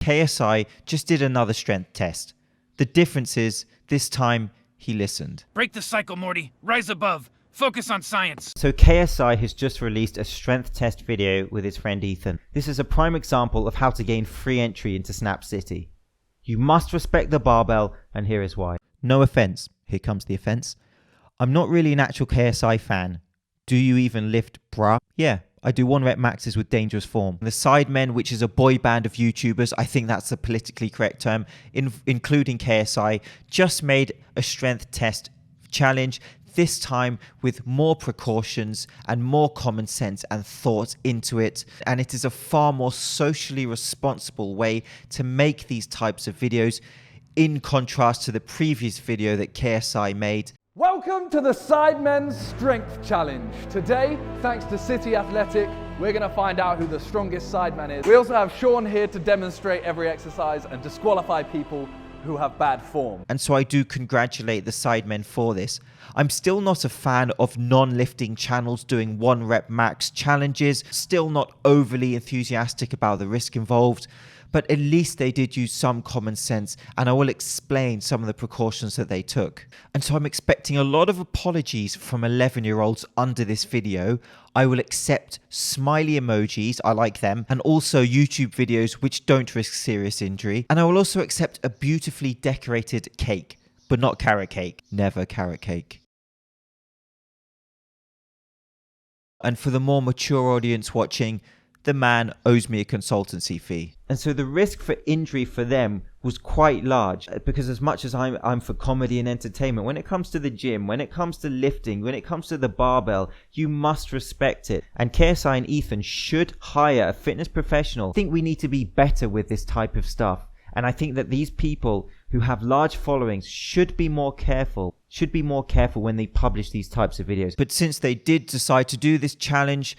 KSI just did another strength test. The difference is, this time, he listened. Break the cycle, Morty. Rise above. Focus on science. So KSI has just released a strength test video with his friend Ethan. This is a prime example of how to gain free entry into Snap City. You must respect the barbell, and here is why. No offense. Here comes the offense. I'm not really an actual KSI fan. Do you even lift, bruh? Yeah, I do 1 rep maxes with dangerous form. The Sidemen, which is a boy band of YouTubers, I think that's the politically correct term, including KSI, just made a strength test challenge, this time with more precautions and more common sense and thought into it. And it is a far more socially responsible way to make these types of videos, in contrast to the previous video that KSI made. Welcome to the Sidemen's Strength Challenge. Today, thanks to City Athletic, we're going to find out who the strongest Sideman is. We also have Sean here to demonstrate every exercise and disqualify people who have bad form. And so I do congratulate the Sidemen for this. I'm still not a fan of non-lifting channels doing 1 rep max challenges, still not overly enthusiastic about the risk involved, but at least they did use some common sense, and I will explain some of the precautions that they took. And so I'm expecting a lot of apologies from 11-year-olds under this video. I will accept smiley emojis, I like them, and also YouTube videos which don't risk serious injury. And I will also accept a beautifully decorated cake, but not carrot cake. Never carrot cake. And for the more mature audience watching, the man owes me a consultancy fee. And so the risk for injury for them was quite large, because as much as I'm for comedy and entertainment, when it comes to the gym, when it comes to lifting, when it comes to the barbell, you must respect it. And KSI and Ethan should hire a fitness professional. I think we need to be better with this type of stuff. And I think that these people who have large followings should be more careful when they publish these types of videos. But since they did decide to do this challenge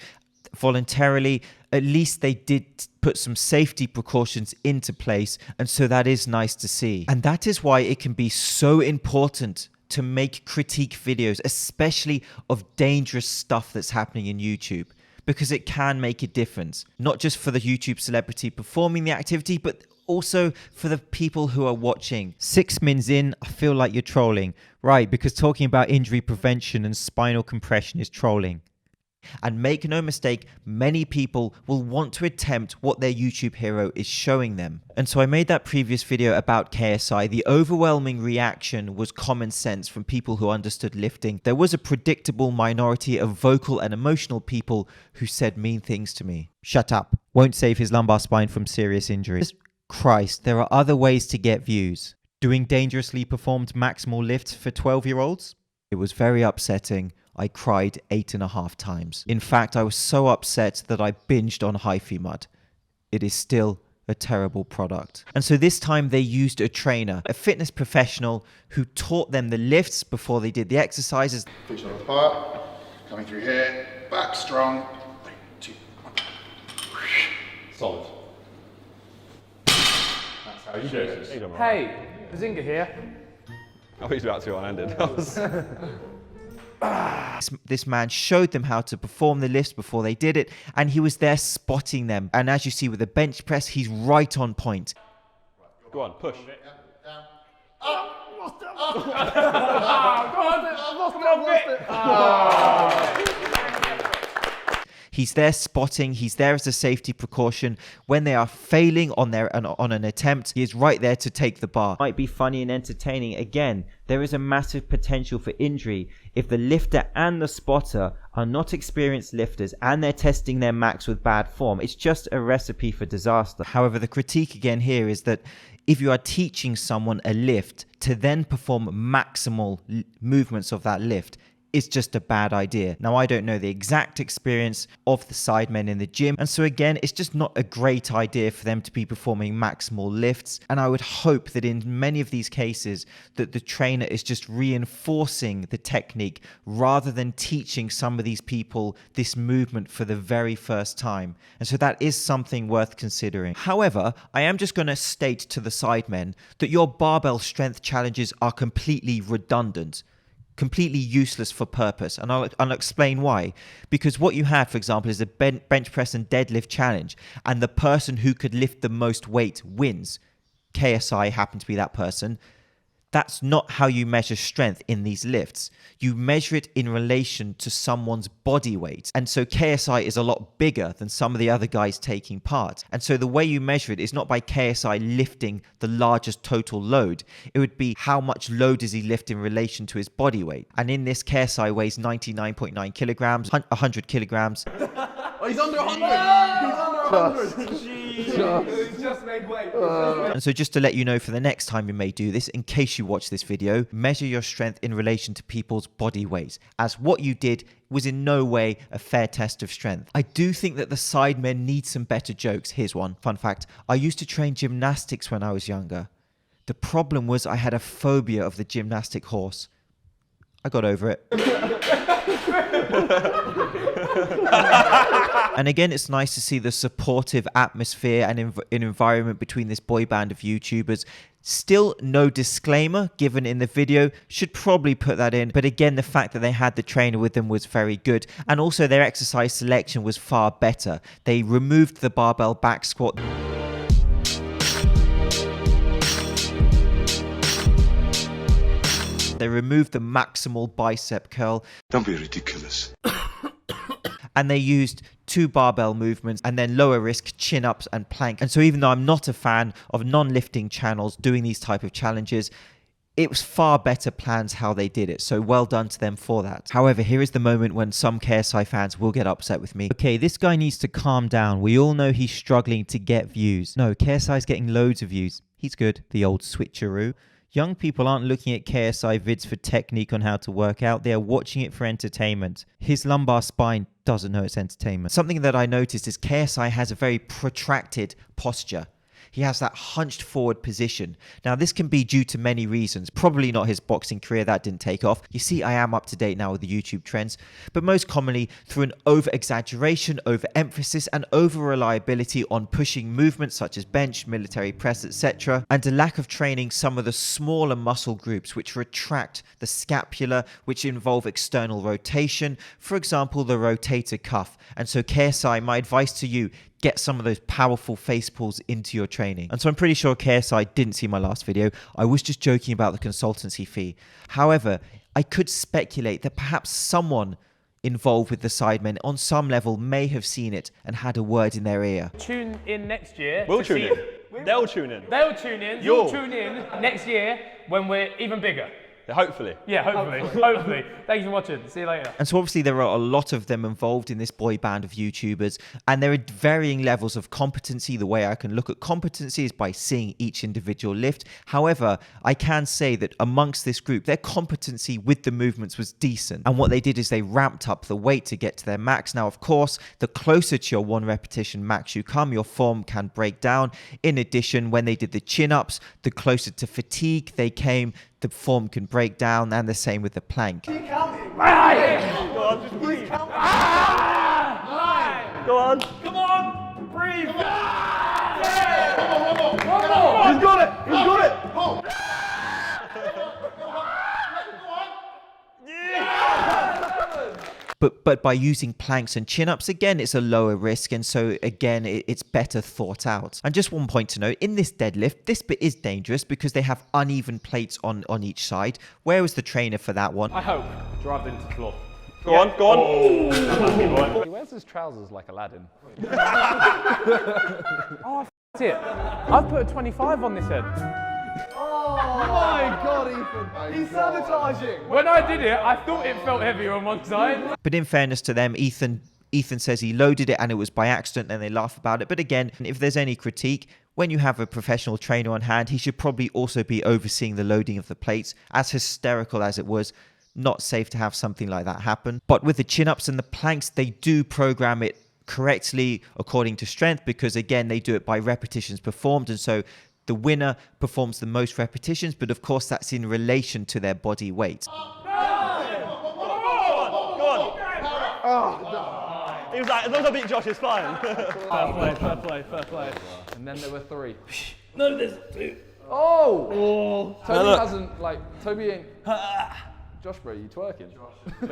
voluntarily, at least they did put some safety precautions into place, and so that is nice to see. And that is why it can be so important to make critique videos, especially of dangerous stuff that's happening in YouTube, because it can make a difference, not just for the YouTube celebrity performing the activity, but also for the people who are watching. 6 mins in, I feel like you're trolling. Right, because talking about injury prevention and spinal compression is trolling. And make no mistake, many people will want to attempt what their YouTube hero is showing them. And so I made that previous video about KSI. The overwhelming reaction was common sense from people who understood lifting. There was a predictable minority of vocal and emotional people who said mean things to me. Shut up. Won't save his lumbar spine from serious injury. Christ, there are other ways to get views. Doing dangerously performed maximal lifts for 12-year-olds? It was very upsetting. I cried 8.5 times. In fact, I was so upset that I binged on Hyphy Mud. It is still a terrible product. And so this time they used a trainer, a fitness professional who taught them the lifts before they did the exercises. Feet shoulder apart, coming through here, back strong. 3, 2, 1. Solid. That's how you do it. Hey, Bazinga here. I thought he was about to one-handed. This man showed them how to perform the lifts before they did it, and he was there spotting them. And as you see with the bench press, he's right on point. Go on, push. He's there spotting, he's there as a safety precaution. When they are failing on an attempt, he is right there to take the bar. Might be funny and entertaining. Again, there is a massive potential for injury if the lifter and the spotter are not experienced lifters and they're testing their max with bad form. It's just a recipe for disaster. However, the critique again here is that if you are teaching someone a lift to then perform maximal movements of that lift, it's just a bad idea. Now, I don't know the exact experience of the Sidemen in the gym, and so again, it's just not a great idea for them to be performing maximal lifts. And I would hope that in many of these cases that the trainer is just reinforcing the technique rather than teaching some of these people this movement for the very first time. And so that is something worth considering. However, I am just going to state to the Sidemen that your barbell strength challenges are completely redundant. completely useless for purpose. And I'll explain why. Because what you had, for example, is a bench press and deadlift challenge, and the person who could lift the most weight wins. KSI happened to be that person. That's not how you measure strength in these lifts. You measure it in relation to someone's body weight. And so KSI is a lot bigger than some of the other guys taking part. And so the way you measure it is not by KSI lifting the largest total load. It would be how much load does he lift in relation to his body weight. And in this, KSI weighs 99.9 kilograms, 100 kilograms. Oh, he's under 100! He's under 100! He's just made weight. And so just to let you know for the next time you may do this, in case you watch this video, measure your strength in relation to people's body weights, as what you did was in no way a fair test of strength. I do think that the sidemen need some better jokes. Here's one. Fun fact. I used to train gymnastics when I was younger. The problem was I had a phobia of the gymnastic horse. I got over it. And again, it's nice to see the supportive atmosphere and an environment between this boy band of YouTubers. Still no disclaimer given in the video. Should probably put that in. But again, the fact that they had the trainer with them was very good. And also their exercise selection was far better. They removed the barbell back squat. They removed the maximal bicep curl. Don't be ridiculous. And they used 2 barbell movements and then lower risk chin-ups and plank. And so even though I'm not a fan of non-lifting channels doing these type of challenges, it was far better plans how they did it. So well done to them for that. However, here is the moment when some KSI fans will get upset with me. Okay, this guy needs to calm down. We all know he's struggling to get views. No, KSI's getting loads of views. He's good, the old switcheroo. Young people aren't looking at KSI vids for technique on how to work out. They are watching it for entertainment. His lumbar spine doesn't know it's entertainment. Something that I noticed is KSI has a very protracted posture. He has that hunched forward position. Now, this can be due to many reasons. Probably not his boxing career, that didn't take off. You see, I am up to date now with the YouTube trends, but most commonly through an over-exaggeration, over-emphasis, and over-reliability on pushing movements such as bench, military press, etc., and a lack of training some of the smaller muscle groups which retract the scapula, which involve external rotation, for example, the rotator cuff. And so KSI, my advice to you, get some of those powerful face pulls into your training. And so I'm pretty sure KSI didn't see my last video. I was just joking about the consultancy fee. However, I could speculate that perhaps someone involved with the sidemen on some level may have seen it and had a word in their ear. Tune in next year. We'll tune in. They'll tune in. They'll tune in. You'll tune in next year when we're even bigger. Hopefully. Yeah, hopefully. Hopefully. Thank you for watching. See you later. And so obviously there are a lot of them involved in this boy band of YouTubers, and there are varying levels of competency. The way I can look at competency is by seeing each individual lift. However, I can say that amongst this group, their competency with the movements was decent. And what they did is they ramped up the weight to get to their max. Now, of course, the closer to your 1 repetition max you come, your form can break down. In addition, when they did the chin-ups, the closer to fatigue they came, the form can break down, and the same with the plank. Go on, just breathe. Go on. Come on. Breathe. He's got it! He's got it! Pull! But by using planks and chin-ups, again, it's a lower risk. And so, again, it's better thought out. And just one point to note, in this deadlift, this bit is dangerous because they have uneven plates on each side. Where was the trainer for that one? I hope. Drive into the floor. Go on, go on. He wears his trousers like Aladdin. Oh, that's it. I've put a 25 on this head. Oh my God, Ethan! He's sabotaging! When I did it, I thought it felt heavier on one side. But in fairness to them, Ethan says he loaded it and it was by accident, and they laugh about it. But again, if there's any critique, when you have a professional trainer on hand, he should probably also be overseeing the loading of the plates. As hysterical as it was, not safe to have something like that happen. But with the chin-ups and the planks, they do program it correctly according to strength, because again, they do it by repetitions performed. And so the winner performs the most repetitions, but of course that's in relation to their body weight. Go on. He was like, as long as I beat Josh, it's fine. Fair play. And then there were 3. No, there's 2. Oh! Toby hasn't, Toby ain't... Josh, bro, you twerking?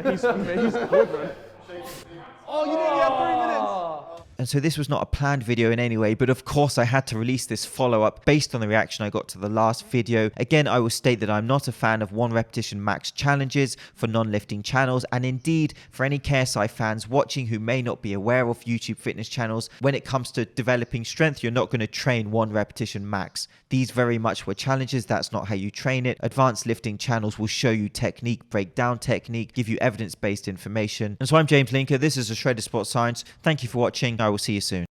He's quivering. Oh, you nearly had 3 minutes. And so this was not a planned video in any way, but of course I had to release this follow-up based on the reaction I got to the last video. Again, I will state that I'm not a fan of 1 repetition max challenges for non-lifting channels, and indeed for any KSI fans watching who may not be aware of YouTube fitness channels, when it comes to developing strength, you're not going to train 1 repetition max. These very much were challenges. That's not how you train it. Advanced lifting channels will show you technique, break down technique, give you evidence-based information. And so I'm James Linker. This is a Shredded Sports Science. Thank you for watching. I will see you soon.